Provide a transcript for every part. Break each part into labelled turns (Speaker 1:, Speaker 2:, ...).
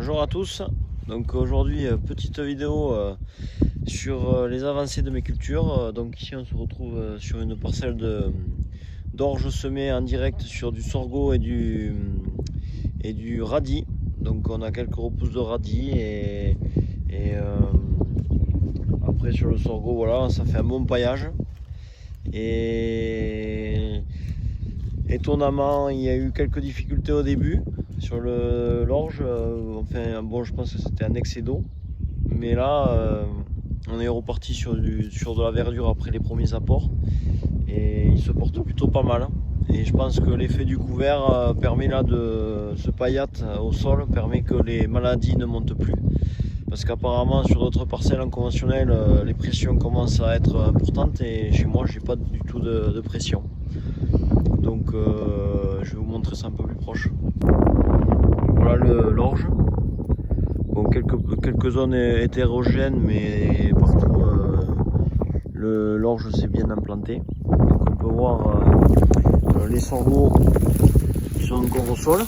Speaker 1: Bonjour à tous, donc aujourd'hui petite vidéo sur les avancées de mes cultures. Donc ici on se retrouve sur une parcelle d'orge semée en direct sur du sorgho et du radis. Donc on a quelques repousses de radis et après sur le sorgho, voilà, ça fait un bon paillage. Et étonnamment, il y a eu quelques difficultés au début sur l'orge. Enfin, bon, je pense que c'était un excès d'eau. Mais là, on est reparti sur de la verdure après les premiers apports. Et il se porte plutôt pas mal. Et je pense que l'effet du couvert permet là de ce paillate au sol, permet que les maladies ne montent plus. Parce qu'apparemment sur d'autres parcelles en conventionnel, les pressions commencent à être importantes et chez moi j'ai pas du tout de pression. Donc je vais vous montrer ça un peu plus proche. Voilà l'orge. Bon, quelques zones hétérogènes, mais partout l'orge s'est bien implanté. Donc on peut voir les sorgho qui sont encore au sol.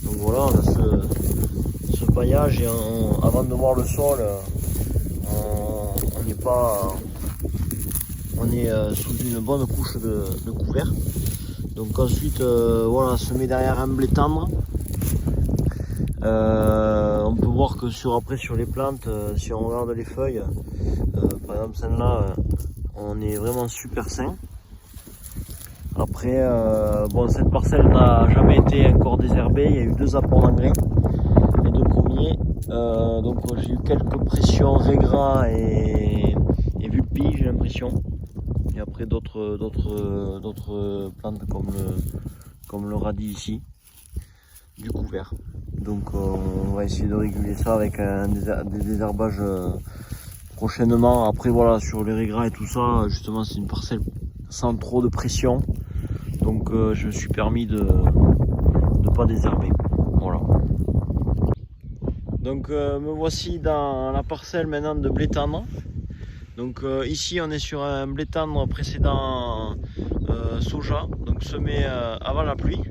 Speaker 1: Donc voilà, on a ce paillage et avant de voir le sol, on est sous une bonne couche de couvert. Donc ensuite, voilà, se met derrière un blé tendre. On peut voir que sur les plantes, si on regarde les feuilles, par exemple celle-là, on est vraiment super sain. Après, bon, cette parcelle n'a jamais été encore désherbée, il y a eu 2 apports d'engrais, les 2 premiers. Donc j'ai eu quelques pressions régras et vulpilles, j'ai l'impression. Et après d'autres plantes comme le radis ici, du couvert. Donc on va essayer de réguler ça avec des désherbages prochainement. Après voilà, sur les régras et tout ça, justement c'est une parcelle sans trop de pression. Donc je me suis permis de pas désherber. Voilà. Donc me voici dans la parcelle maintenant de blé tendre. Donc ici on est sur un blé tendre précédent soja, donc semé avant la pluie.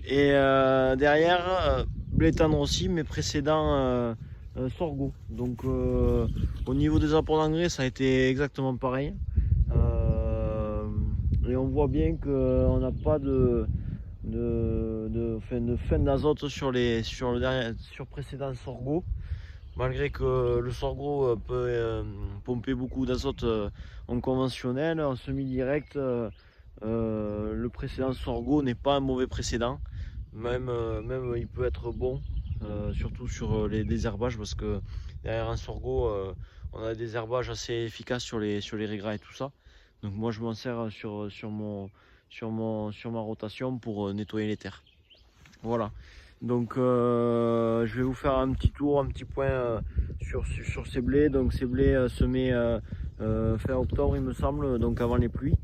Speaker 1: Et derrière blé tendre aussi, mais précédent sorgho. Donc au niveau des apports d'engrais, ça a été exactement pareil. Et on voit bien qu'on n'a pas de fin d'azote sur précédent sorgho. Malgré que le sorgho peut pomper beaucoup d'azote en conventionnel, en semi-direct, le précédent sorgho n'est pas un mauvais précédent. Même il peut être bon, surtout sur les désherbages, parce que derrière un sorgho, on a des désherbages assez efficaces sur les régras et tout ça. Donc moi je m'en sers sur ma rotation pour nettoyer les terres. Voilà. Donc je vais vous faire un petit tour, un petit point sur ces blés. Donc ces blés semés fin octobre il me semble, donc avant les pluies.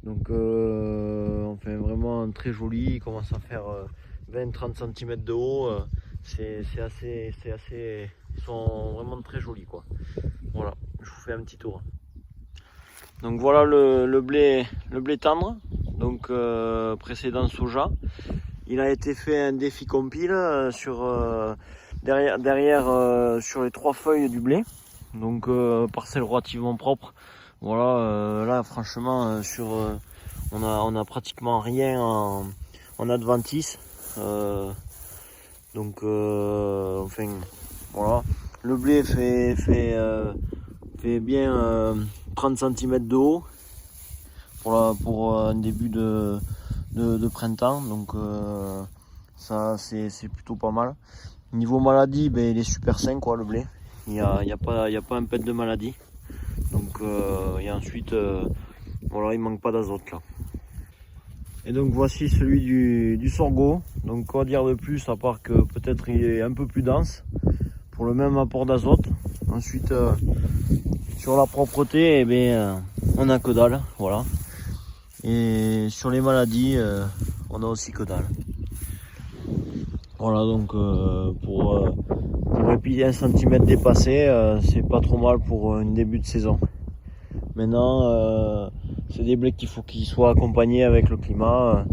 Speaker 1: Donc enfin vraiment très joli, il commence à faire 20-30 cm de haut. C'est assez, ils sont vraiment très jolis quoi. Voilà, je vous fais un petit tour. Donc voilà le blé tendre, donc précédent soja. Il a été fait un défi compile derrière sur les 3 feuilles du blé. Donc parcelle relativement propre. Voilà, là franchement on a pratiquement rien en adventice. Donc enfin voilà. Le blé fait bien 30 cm de haut pour un début de printemps, donc ça c'est plutôt pas mal. Niveau maladie, ben, il est super sain quoi, le blé, il y a pas un pet de maladie. Donc et ensuite voilà, il manque pas d'azote là. Et donc voici celui du sorgho. Donc quoi dire de plus à part que peut-être il est un peu plus dense pour le même apport d'azote. Ensuite sur la propreté, eh bien, on a que dalle, voilà. Et sur les maladies, on a aussi que dalle. Voilà, donc pour épiler 1 cm dépassé, c'est pas trop mal pour un début de saison. Maintenant, c'est des blés qu'il faut qu'ils soient accompagnés avec le climat,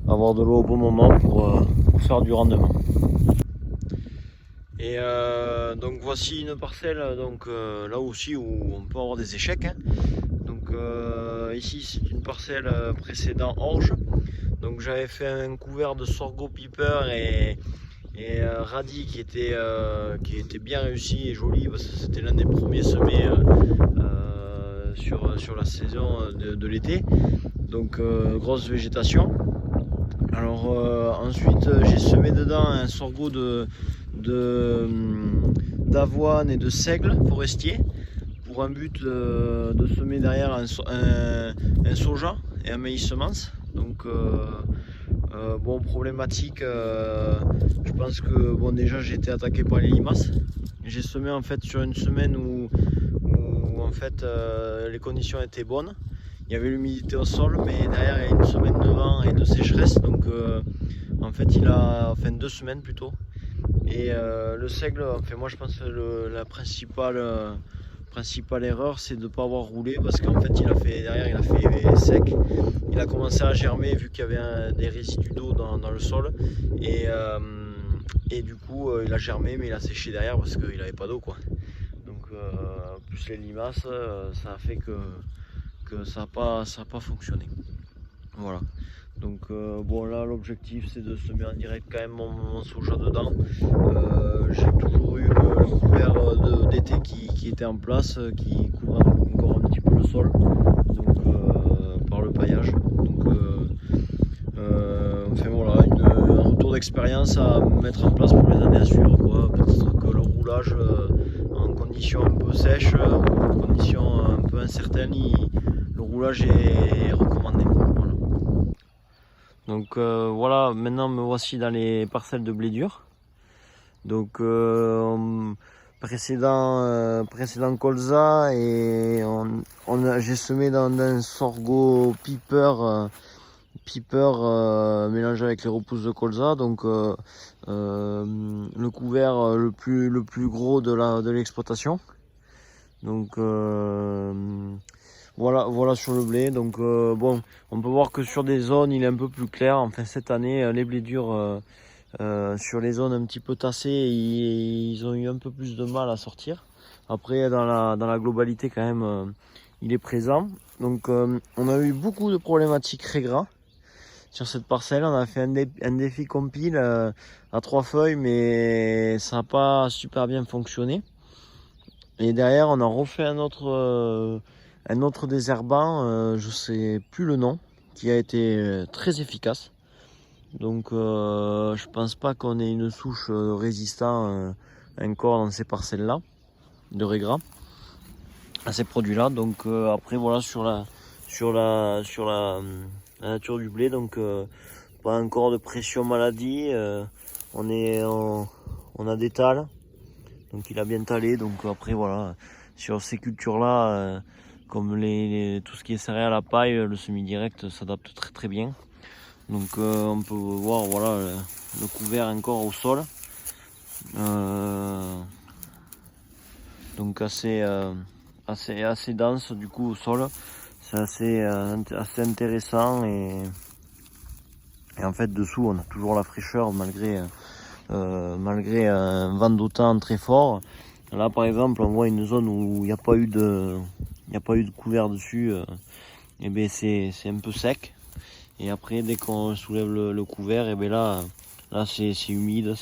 Speaker 1: avoir de l'eau au bon moment pour faire du rendement. Et donc voici une parcelle donc, là aussi où on peut avoir des échecs. Hein. Donc ici c'est une parcelle précédent orge. Donc j'avais fait un couvert de sorgho piper et radis qui était bien réussi et joli parce que c'était l'un des premiers semés sur la saison de l'été. Donc grosse végétation. Alors ensuite j'ai semé dedans un sorgho d'avoine et de seigle forestier pour un but de semer derrière un soja et un maïs semence. Donc bon, problématique, je pense que bon, déjà j'ai été attaqué par les limaces. J'ai semé en fait sur une semaine où en fait les conditions étaient bonnes. Il y avait l'humidité au sol, mais derrière il y a une semaine de vent et de sécheresse, donc en fait il a, enfin 2 semaines plutôt. Et le seigle, enfin moi je pense que la principale erreur c'est de ne pas avoir roulé parce qu'en fait derrière il a fait sec. Il a commencé à germer vu qu'il y avait des résidus d'eau dans le sol et du coup il a germé mais il a séché derrière parce qu'il n'avait pas d'eau quoi. Donc plus les limaces, ça a fait que ça n'a pas fonctionné. Voilà. Donc bon là l'objectif c'est de semer en direct quand même mon soja dedans. J'ai toujours eu le couvert d'été qui était en place, qui couvre encore un petit peu le sol, donc par le paillage. Donc enfin voilà, un retour d'expérience à mettre en place pour les années à suivre quoi. Peut-être que le roulage en conditions un peu sèches, en conditions un peu incertaines, le roulage est recommandé. Voilà. Donc voilà, maintenant me voici dans les parcelles de blé dur. Donc précédent colza et j'ai semé dans un sorgho piper mélangé avec les repousses de colza. Donc le couvert le plus gros de l'exploitation. Donc voilà sur le blé. Donc bon, on peut voir que sur des zones il est un peu plus clair. Enfin cette année les blés durs sur les zones un petit peu tassées ils ont eu un peu plus de mal à sortir. Après dans la globalité quand même il est présent. Donc on a eu beaucoup de problématiques régras sur cette parcelle. On a fait un défi compile à 3 feuilles mais ça n'a pas super bien fonctionné. Et derrière on a refait un autre désherbant, je sais plus le nom, qui a été très efficace. Donc je pense pas qu'on ait une souche résistant encore dans ces parcelles là de régras à ces produits là. Donc après voilà sur la nature du blé, donc pas encore de pression maladie. On a des tales, donc il a bien talé. Donc après voilà sur ces cultures là comme tout ce qui est céréales à paille, le semi-direct s'adapte très très bien. Donc on peut voir voilà le couvert encore au sol. Donc assez dense du coup au sol. C'est assez intéressant et en fait dessous on a toujours la fraîcheur malgré un vent d'automne très fort. Là par exemple on voit une zone où il n'y a pas eu de couvert dessus, et bien c'est un peu sec. Et après dès qu'on soulève le couvert, et bien là c'est humide,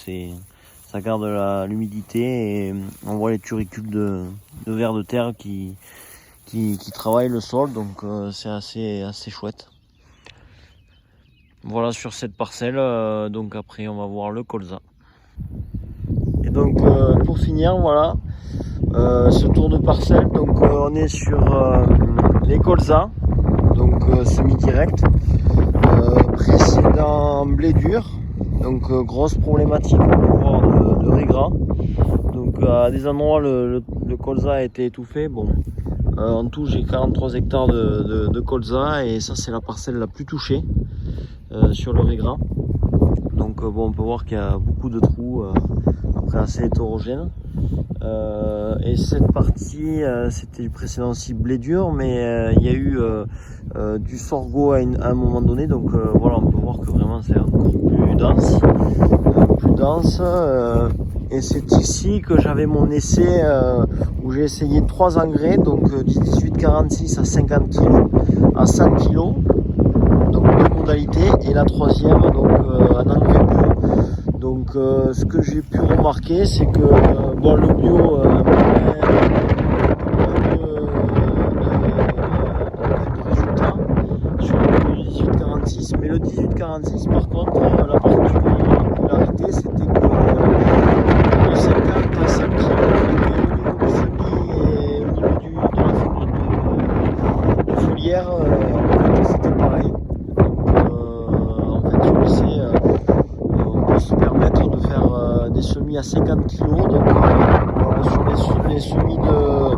Speaker 1: ça garde l'humidité et on voit les turicules de vers de terre qui travaillent le sol, donc c'est assez chouette. Voilà sur cette parcelle. Donc après on va voir le colza. Et donc pour finir voilà ce tour de parcelle. Donc on est sur les colza, donc semi-direct, précédent blé dur, donc grosse problématique de régras. Donc à des endroits le colza a été étouffé. Bon, en tout j'ai 43 hectares de colza et ça c'est la parcelle la plus touchée sur le régras. Donc bon, on peut voir qu'il y a beaucoup de trous, après assez hétérogène. Et cette partie c'était du précédent aussi blé dur, mais il y a eu du sorgho à un moment donné. Donc voilà, on peut voir que vraiment c'est encore plus dense, Et c'est ici que j'avais mon essai où j'ai essayé 3 engrais, donc du 18-46 à 50 kg, à 100 kg, donc 2 modalités, et la troisième donc un engrais bio. Donc ce que j'ai pu remarquer, c'est que bon, le bio résultats sur le 18-46, mais le 18-46 par contre la particularité c'était que de 50 à 100 kg au niveau du semis et au niveau de la foliaire, c'était pareil. Donc en fait sur l'essai on peut se permettre de faire des semis à 50 kg. Donc voilà, sur les semis de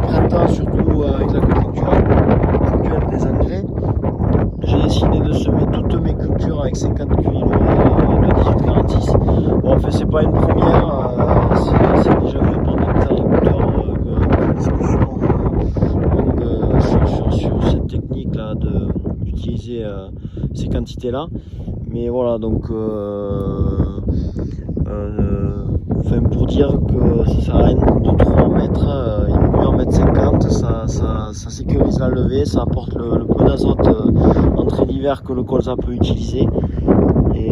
Speaker 1: printemps, surtout avec la conjoncture actuelle des engrais, j'ai décidé de semer toutes mes cultures avec 50 kg de 18-46. Bon, en fait, c'est pas une première, c'est déjà vu par d'autres agriculteurs sur cette technique-là d'utiliser ces quantités-là. Mais voilà, donc pour dire que ça sert à rien de trop en mettre, il vaut mieux en mettre 50, ça sécurise la levée, ça apporte le peu d'azote entrée d'hiver que le colza peut utiliser, et,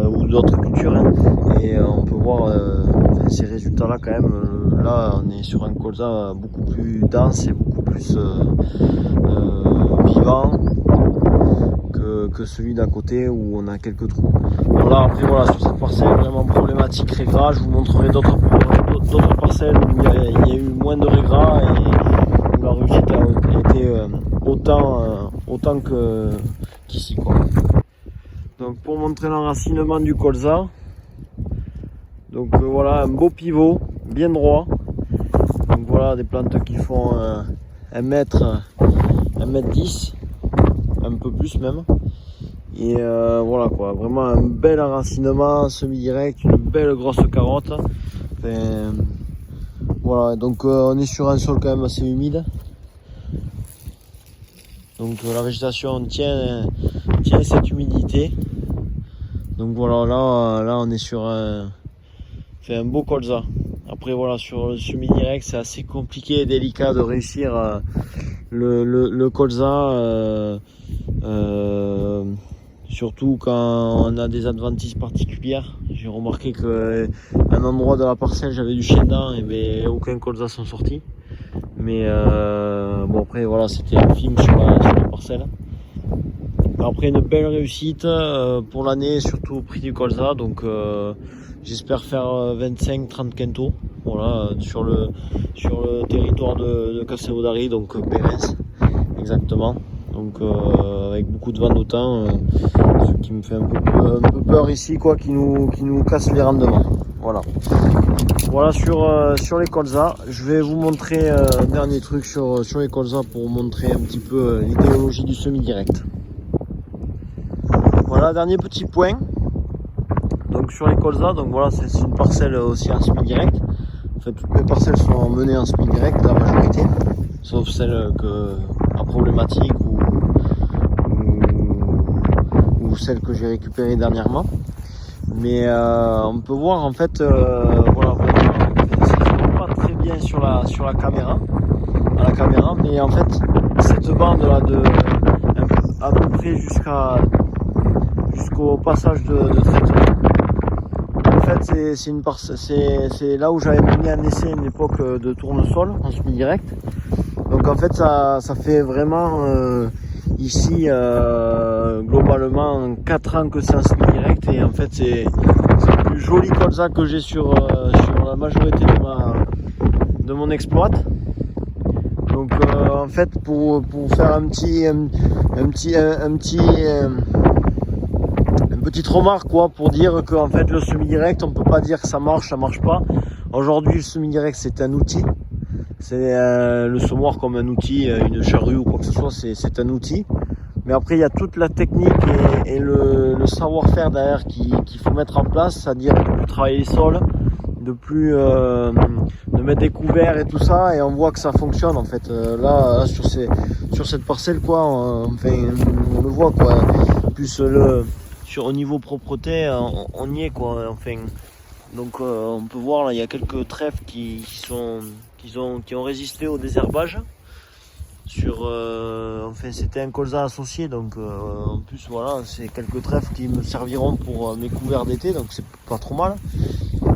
Speaker 1: ou d'autres cultures, hein. Et on peut voir ces résultats là quand même. Là on est sur un colza beaucoup plus dense et beaucoup plus vivant que celui d'à côté où on a quelques trous. Bon là après voilà, sur cette parcelle vraiment problématique régras, je vous montrerai d'autres parcelles où il y a eu moins de régras et où la réussite a été autant qu'ici quoi. Donc pour montrer l'enracinement du colza, donc voilà un beau pivot bien droit. Donc voilà des plantes qui font 1 mètre 10, un peu plus même. Et voilà quoi, vraiment un bel enracinement semi-direct, une belle grosse carotte. Enfin, voilà, donc on est sur un sol quand même assez humide. Donc la végétation tient cette humidité. Donc voilà, là on est sur un beau colza. Après voilà, sur le semi-direct c'est assez compliqué et délicat de réussir le colza. Surtout quand on a des adventices particulières. J'ai remarqué qu'à un endroit de la parcelle j'avais du chien dent et ben, aucun colza sont sortis. Mais bon après voilà, c'était un film sur la parcelle. Après une belle réussite pour l'année, surtout au prix du colza. Donc j'espère faire 25-30 quintaux. Voilà, sur le territoire de Castelnaudary, donc Pérens exactement. Donc avec beaucoup de vent d'autant, ce qui me fait un peu peur ici quoi, qui nous casse les rendements. Voilà sur les colzas. Je vais vous montrer un dernier truc sur les colzas pour vous montrer un petit peu l'idéologie du semi-direct. Voilà, dernier petit point. Donc sur les colzas, donc voilà, c'est une parcelle aussi en semi-direct. En fait, toutes mes parcelles sont menées en semi-direct, la majorité, sauf celle à problématique ou celle que j'ai récupérée dernièrement. Mais on peut voir en fait, voilà, vraiment, ça se voit pas très bien sur la caméra, à la caméra, mais en fait cette bande là à peu près jusqu'au passage de traitement. En fait c'est là où j'avais mené un essai à une époque de tournesol en semi-direct. Donc en fait ça fait vraiment ici globalement 4 ans que c'est en semi-direct, et en fait c'est le plus joli colza que j'ai sur la majorité de mon exploit. Donc en fait pour faire une petite remarque quoi, pour dire que en fait le semi-direct, on peut pas dire que ça marche pas. Aujourd'hui le semi-direct c'est un outil. C'est le semoir comme un outil, une charrue ou quoi que ce soit, c'est un outil. Mais après il y a toute la technique et le savoir-faire derrière qu'il faut mettre en place, c'est-à-dire de plus travailler les sols, de mettre des couverts et tout ça, et on voit que ça fonctionne en fait. Là sur cette parcelle quoi, enfin on le voit quoi. Plus au niveau propreté, on y est quoi. Enfin Donc on peut voir là, il y a quelques trèfles qui ont résisté au désherbage. Enfin c'était un colza associé, donc en plus voilà, c'est quelques trèfles qui me serviront pour mes couverts d'été, donc c'est pas trop mal.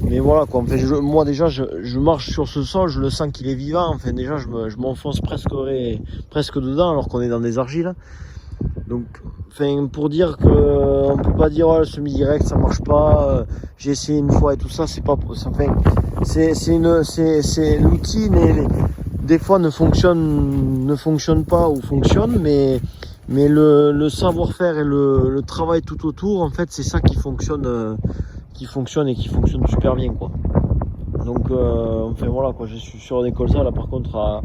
Speaker 1: Mais voilà quoi, enfin, moi déjà je marche sur ce sol, je le sens qu'il est vivant, enfin déjà je m'enfonce presque dedans alors qu'on est dans des argiles. Donc enfin, pour dire qu'on ne peut pas dire le semi-direct ça marche pas, j'ai essayé une fois et tout ça, c'est pas enfin, c'est l'outil des fois ne fonctionne pas ou fonctionne, mais le savoir-faire et le travail tout autour, en fait c'est ça qui fonctionne et qui fonctionne super bien quoi. Donc enfin voilà quoi, je suis sur des colzas là par contre à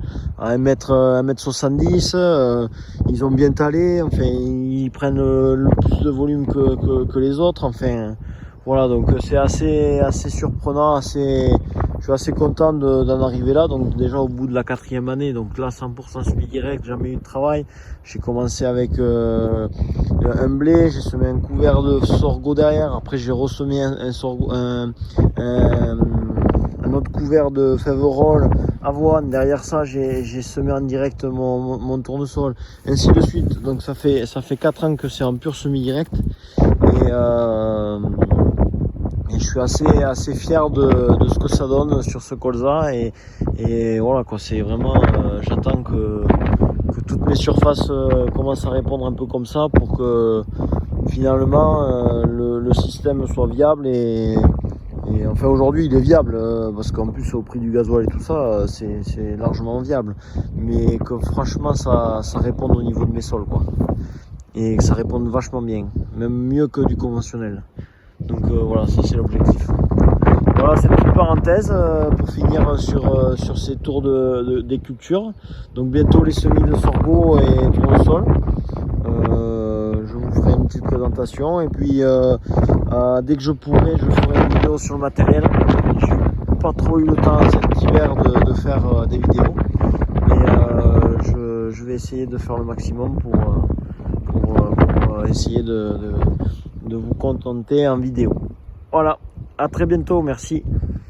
Speaker 1: 1m70, ils ont bien talé, enfin ils prennent le plus de volume que les autres, enfin voilà, donc c'est assez surprenant, je suis assez content d'en arriver là. Donc déjà au bout de la 4e année, donc là 100% semi-direct, jamais eu de travail. J'ai commencé avec un blé, j'ai semé un couvert de sorgho derrière, après j'ai ressemé un autre couvert de fèves avoine, derrière ça j'ai semé en direct mon tournesol, ainsi de suite. Donc ça fait 4 ans que c'est en pur semi-direct et je suis assez fier de ce que ça donne sur ce colza et voilà quoi, c'est vraiment j'attends que toutes mes surfaces commencent à répondre un peu comme ça pour que finalement le système soit viable et enfin aujourd'hui il est viable parce qu'en plus au prix du gasoil et tout ça c'est largement viable, mais que franchement ça réponde au niveau de mes sols quoi, et que ça réponde vachement bien, même mieux que du conventionnel. Donc voilà, ça c'est l'objectif. Voilà, c'est une petite parenthèse pour finir sur ces tours des cultures. Donc bientôt les semis de sorgho et tournesol. Je vous ferai une petite présentation et puis dès que je pourrai, je ferai une vidéo sur le matériel. J'ai pas trop eu le temps cet hiver de faire des vidéos, mais je vais essayer de faire le maximum pour essayer de vous contenter en vidéo. Voilà, à très bientôt, merci.